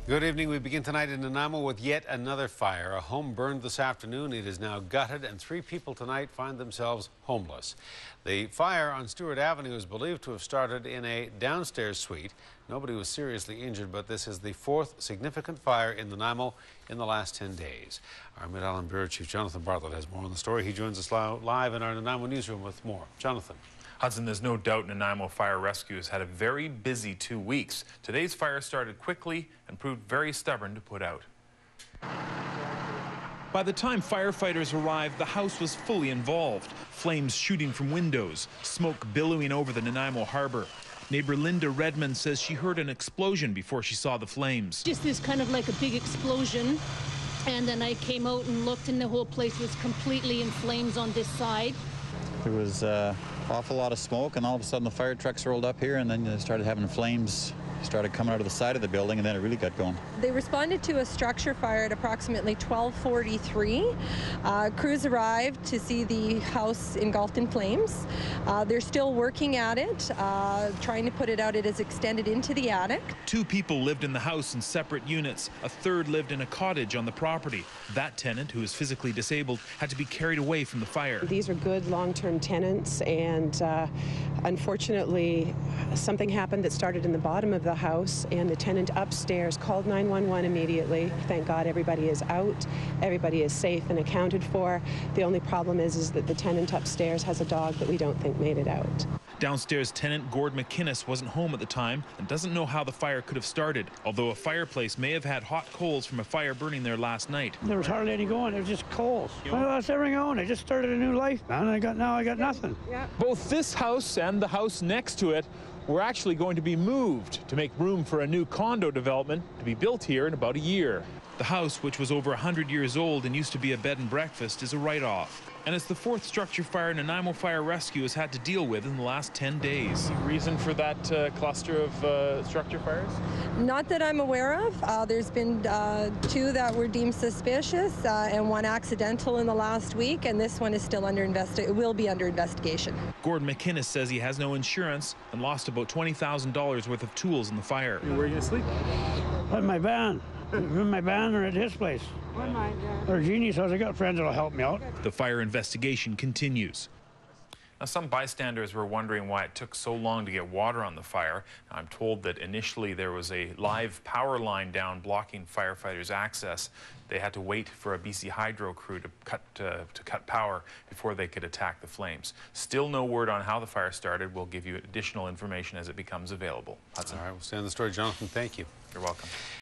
Good evening. We begin tonight in Nanaimo with yet another fire. A home burned this afternoon. It is now gutted, and 3 people tonight find themselves homeless. The fire on Stewart Avenue is believed to have started in a downstairs suite. Nobody was seriously injured, but this is the 4th significant fire in Nanaimo in the last 10 days. Our Mid-Island Bureau Chief Jonathan Bartlett has more on the story. He joins us live in our Nanaimo newsroom with more. Jonathan. Hudson, there's no doubt Nanaimo Fire Rescue has had a very busy 2 weeks. Today's fire started quickly and proved very stubborn to put out. By the time firefighters arrived, the house was fully involved. Flames shooting from windows, smoke billowing over the Nanaimo harbor. Neighbor Linda Redmond says she heard an explosion before she saw the flames. Just this kind of like a big explosion. And then I came out and looked, and the whole place was completely in flames on this side. There was an awful lot of smoke, and all of a sudden the fire trucks rolled up here, and then they started having flames started coming out of the side of the building, and then it really got going. They responded to a structure fire at approximately 12:43. Crews arrived to see the house engulfed in flames. They're still working at it, trying to put it out. It is extended into the attic. 2 people lived in the house in separate units. A third lived in a cottage on the property. That tenant, who is physically disabled, had to be carried away from the fire. These are good long-term tenants, and unfortunately something happened that started in the bottom of the house, and the tenant upstairs called 911 immediately. Thank God everybody is out, everybody is safe and accounted for. The only problem is that the tenant upstairs has a dog that we don't think made it out. Downstairs tenant Gord McInnes wasn't home at the time and doesn't know how the fire could have started, although a fireplace may have had hot coals from a fire burning there last night. There was hardly any going, it was just coals. I lost everything on. I just started a new life, man. Now I got nothing. Yeah. Both this house and the house next to it were actually going to be moved to make room for a new condo development to be built here in about a year. The house, which was over 100 years old and used to be a bed and breakfast, is a write-off. And it's the 4th structure fire Nanaimo Fire Rescue has had to deal with in the last 10 days. Reason for that cluster of structure fires? Not that I'm aware of. There's been 2 that were deemed suspicious and 1 accidental in the last week, and this one is still will be under investigation. Gord McInnes says he has no insurance and lost about $20,000 worth of tools in the fire. Where are you going to sleep? In my van. In my van or at his place. Or Jeannie's house. I got friends that'll help me out. The fire investigation continues. Now, some bystanders were wondering why it took so long to get water on the fire. Now, I'm told that initially there was a live power line down blocking firefighters' access. They had to wait for a BC Hydro crew to cut power before they could attack the flames. Still no word on how the fire started. We'll give you additional information as it becomes available. All right, we'll stay on the story. Jonathan, thank you. You're welcome.